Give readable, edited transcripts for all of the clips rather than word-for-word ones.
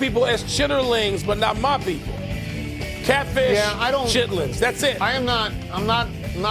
people as chitterlings, but not my people. Catfish, chitlins. That's it. I'm not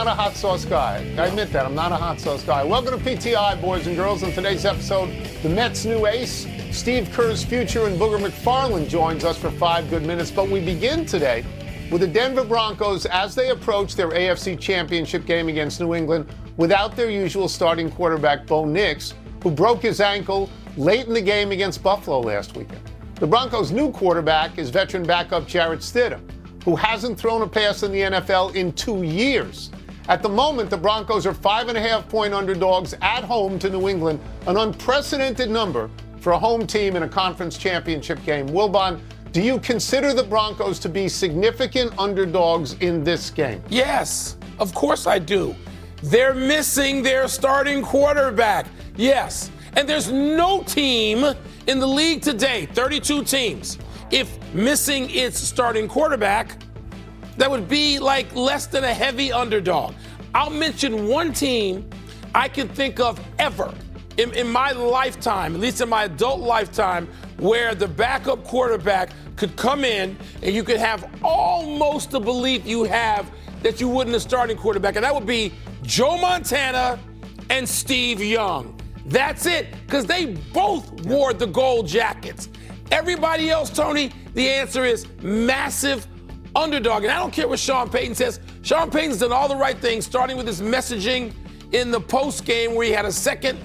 a hot sauce guy. I admit that. I'm not a hot sauce guy. Welcome to PTI, boys and girls. On today's episode, the Mets' new ace, Steve Kerr's future, and Booger McFarland joins us for 5 good minutes. But we begin today with the Denver Broncos as they approach their AFC Championship game against New England without their usual starting quarterback, Bo Nix, who broke his ankle late in the game against Buffalo last weekend. The Broncos' new quarterback is veteran backup Jarrett Stidham, who hasn't thrown a pass in the NFL in 2 years. At the moment, the Broncos are 5.5-point underdogs at home to New England, an unprecedented number for a home team in a conference championship game. Wilbon, do you consider the Broncos to be significant underdogs in this game? Yes, of course I do. They're missing their starting quarterback. Yes. And there's no team in the league today, 32 teams, if missing its starting quarterback, that would be like less than a heavy underdog. I'll mention one team I can think of ever in my lifetime, at least in my adult lifetime, where the backup quarterback could come in and you could have almost the belief you have that you wouldn't have starting quarterback, and that would be Joe Montana and Steve Young. That's it, because they both wore the gold jackets. Everybody else, Tony, the answer is massive underdog. And I don't care what Sean Payton says. Sean Payton's done all the right things, starting with his messaging in the post game, where he had a second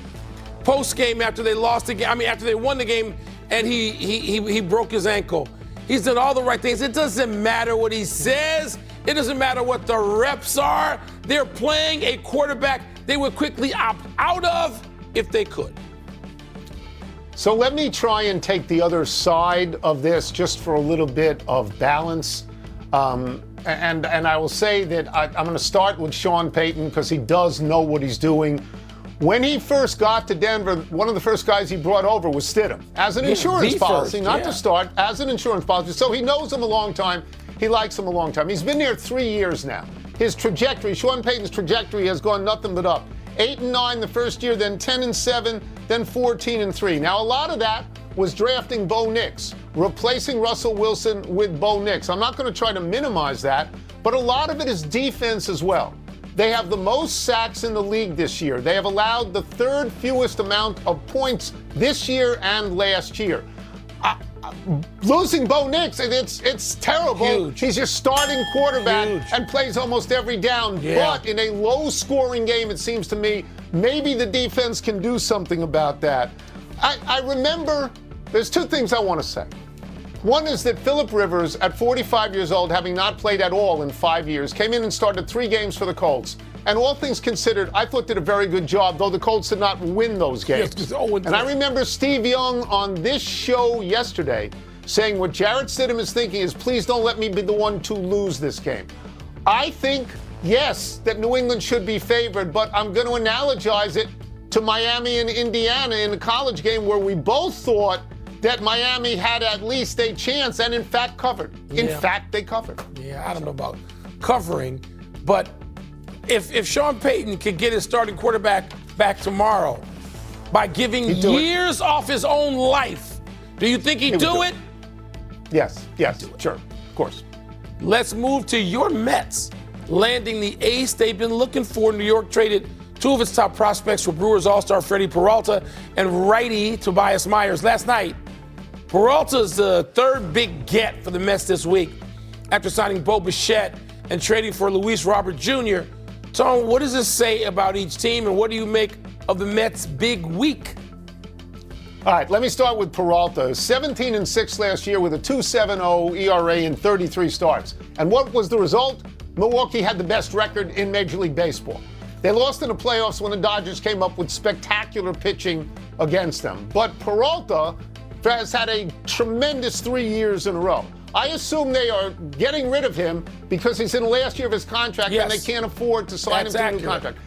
post game after they lost the game. I mean, after they won the game, and he broke his ankle. He's done all the right things. It doesn't matter what he says. It doesn't matter what the reps are. They're playing a quarterback they would quickly opt out of if they could. So let me try and take the other side of this just for a little bit of balance. And I will say that I'm going to start with Sean Payton because he does know what he's doing. When he first got to Denver, one of the first guys he brought over was Stidham as an insurance policy, not to start, as an insurance policy. So he knows him a long time. He likes him a long time. He's been there 3 years now. His trajectory, Sean Payton's trajectory, has gone nothing but up. 8-9 the first year, then 10-7, then 14-3. Now, a lot of that was drafting Bo Nix, replacing Russell Wilson with Bo Nix. I'm not going to try to minimize that, but a lot of it is defense as well. They have the most sacks in the league this year. They have allowed the third fewest amount of points this year and last year. Losing Bo Nix, it's terrible. Huge. He's your starting quarterback and plays almost every down. Yeah. But in a low-scoring game, it seems to me, maybe the defense can do something about that. I remember, there's two things I want to say. One is that Phillip Rivers, at 45 years old, having not played at all in 5 years, came in and started 3 games for the Colts. And all things considered, I thought did a very good job, though the Colts did not win those games. And I remember Steve Young on this show yesterday saying what Jarrett Stidham is thinking is, please don't let me be the one to lose this game. I think, yes, that New England should be favored, but I'm going to analogize it to Miami and Indiana in the college game where we both thought that Miami had at least a chance and in fact covered. In fact, they covered. Yeah, I don't know about covering, but if Sean Payton could get his starting quarterback back tomorrow by giving years off his own life, do you think he'd do it? Yes, sure, of course. Let's move to your Mets, landing the ace they've been looking for. New York traded 2 of its top prospects for Brewers All-Star Freddie Peralta and righty Tobias Myers last night. Peralta's the third big get for the Mets this week after signing Bo Bichette and trading for Luis Robert Jr. Tom, what does this say about each team, and what do you make of the Mets' big week? All right, let me start with Peralta. 17-6 last year with a 2.70 ERA in 33 starts. And what was the result? Milwaukee had the best record in Major League Baseball. They lost in the playoffs when the Dodgers came up with spectacular pitching against them. But Peralta has had a tremendous 3 years in a row. I assume they are getting rid of him because he's in the last year of his contract and they can't afford to sign him to a new contract.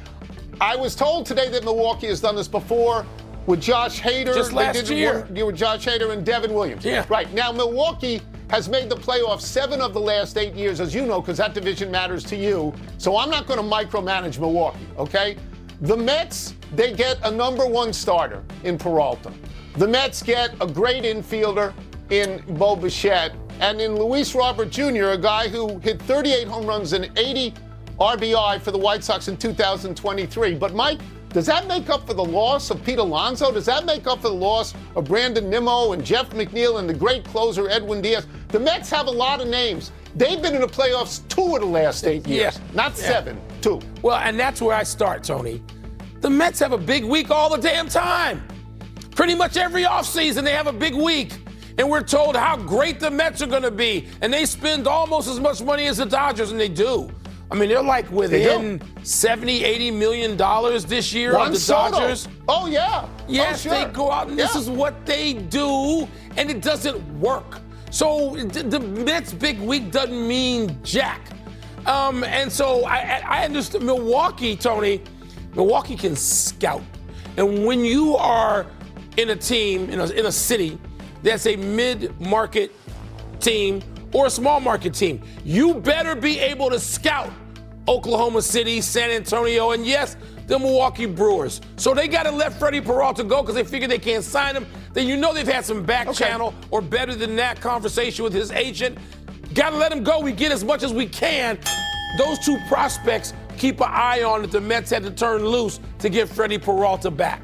I was told today that Milwaukee has done this before with Josh Hader. Just last year. With Josh Hader and Devin Williams. Yeah. Right. Now, Milwaukee has made the playoffs 7 of the last 8 years, as you know, because that division matters to you. So I'm not going to micromanage Milwaukee, okay? The Mets, they get a number 1 starter in Peralta. The Mets get a great infielder in Bo Bichette and in Luis Robert Jr., a guy who hit 38 home runs and 80 RBI for the White Sox in 2023. But Mike, does that make up for the loss of Pete Alonso? Does that make up for the loss of Brandon Nimmo and Jeff McNeil and the great closer Edwin Diaz? The Mets have a lot of names. They've been in the playoffs 2 of the last 8 years, not 7, 2. Well, and that's where I start, Tony. The Mets have a big week all the damn time. Pretty much every offseason they have a big week. And we're told how great the Mets are going to be. And they spend almost as much money as the Dodgers, and they do. I mean, they're like within $70, $80 million this year of the Dodgers. Oh, yeah. Yes, they go out and this is what they do, and it doesn't work. So the Mets' big week doesn't mean jack. And so I understand Milwaukee, Tony. Milwaukee can scout. And when you are in a team, in a city that's a mid-market team or a small market team, you better be able to scout Oklahoma City, San Antonio, and yes, the Milwaukee Brewers. So they got to let Freddie Peralta go because they figure they can't sign him. Then you know they've had some back channel or better than that conversation with his agent. Got to let him go. We get as much as we can. Those 2 prospects keep an eye on that the Mets had to turn loose to get Freddie Peralta back.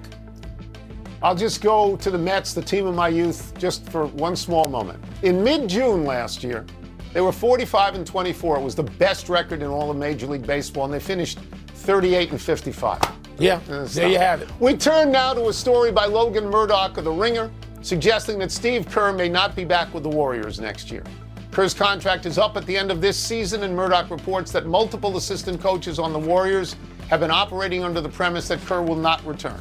I'll just go to the Mets, the team of my youth, just for one small moment. In mid-June last year, they were 45-24. It was the best record in all of Major League Baseball, and they finished 38-55. Yeah, there you have it. We turn now to a story by Logan Murdoch of The Ringer, suggesting that Steve Kerr may not be back with the Warriors next year. Kerr's contract is up at the end of this season, and Murdoch reports that multiple assistant coaches on the Warriors have been operating under the premise that Kerr will not return.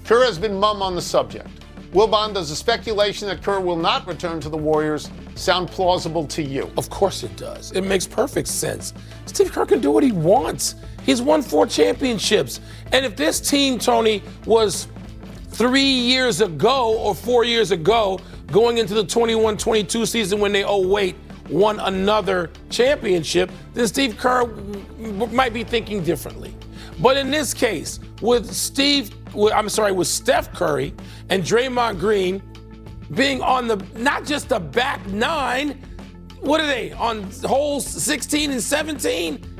Kerr has been mum on the subject. Wilbon, does the speculation that Kerr will not return to the Warriors sound plausible to you? Of course it does. It makes perfect sense. Steve Kerr can do what he wants. He's won 4 championships. And if this team, Tony, was 3 years ago or 4 years ago going into the 21-22 season when they, won another championship, then Steve Kerr might be thinking differently. But in this case, with Steph Curry and Draymond Green being on the, not just the back 9, what are they, on holes 16 and 17?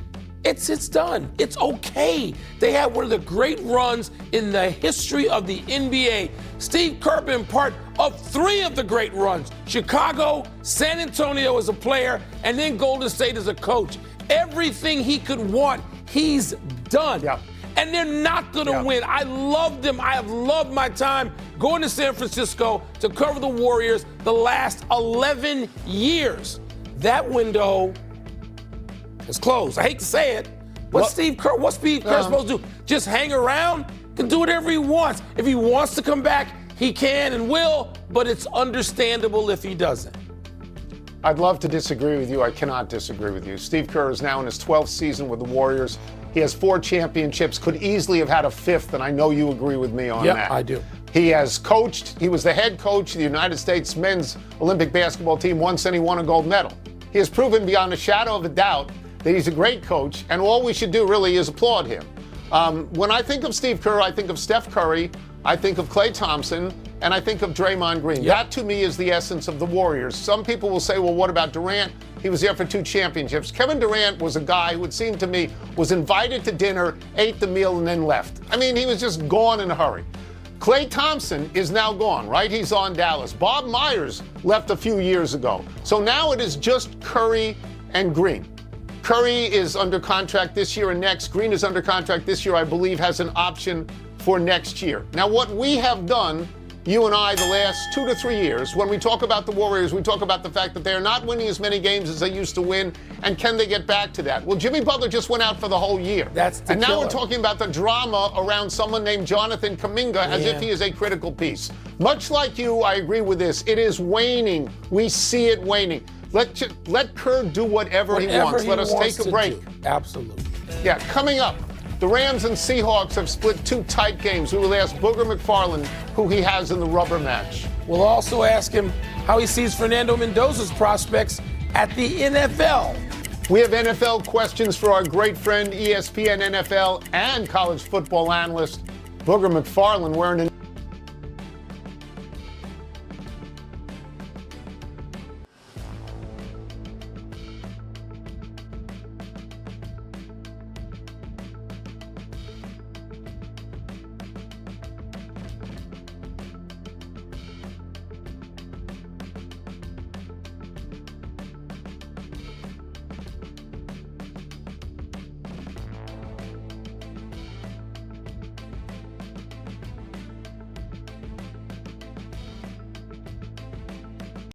It's done. It's okay. They had one of the great runs in the history of the NBA. Steve Kerr been part of 3 of the great runs. Chicago, San Antonio as a player, and then Golden State as a coach. Everything he could want, he's done. Yeah. And they're not going to win. I love them. I have loved my time going to San Francisco to cover the Warriors the last 11 years. That window is closed. I hate to say it. What's Steve Kerr supposed to do? Just hang around? Can do whatever he wants. If he wants to come back, he can and will, but it's understandable if he doesn't. I'd love to disagree with you. I cannot disagree with you. Steve Kerr is now in his 12th season with the Warriors. He has 4 championships, could easily have had a 5th, and I know you agree with me on that. Yeah, I do. He has coached. He was the head coach of the United States men's Olympic basketball team once, and he won a gold medal. He has proven beyond a shadow of a doubt that he's a great coach, and all we should do really is applaud him. When I think of Steve Kerr, I think of Steph Curry, I think of Klay Thompson, and I think of Draymond Green. Yep. That, to me, is the essence of the Warriors. Some people will say, well, what about Durant? He was there for 2 championships. Kevin Durant was a guy who, it seemed to me, was invited to dinner, ate the meal, and then left. I mean, he was just gone in a hurry. Klay Thompson is now gone, right? He's on Dallas. Bob Myers left a few years ago. So now it is just Curry and Green. Curry is under contract this year and next. Green is under contract this year, I believe, has an option for next year. Now, what we have done, you and I, the last 2 to 3 years, when we talk about the Warriors, we talk about the fact that they are not winning as many games as they used to win, and can they get back to that? Well, Jimmy Butler just went out for the whole year. And now we're talking about the drama around someone named Jonathan Kuminga as if he is a critical piece. Much like you, I agree with this. It is waning. We see it waning. Let Kerr do whatever he wants. Let us take a break. Absolutely. Yeah, coming up, the Rams and Seahawks have split 2 tight games. We will ask Booger McFarland who he has in the rubber match. We'll also ask him how he sees Fernando Mendoza's prospects at the NFL. We have NFL questions for our great friend, ESPN NFL and college football analyst, Booger McFarland, wearing an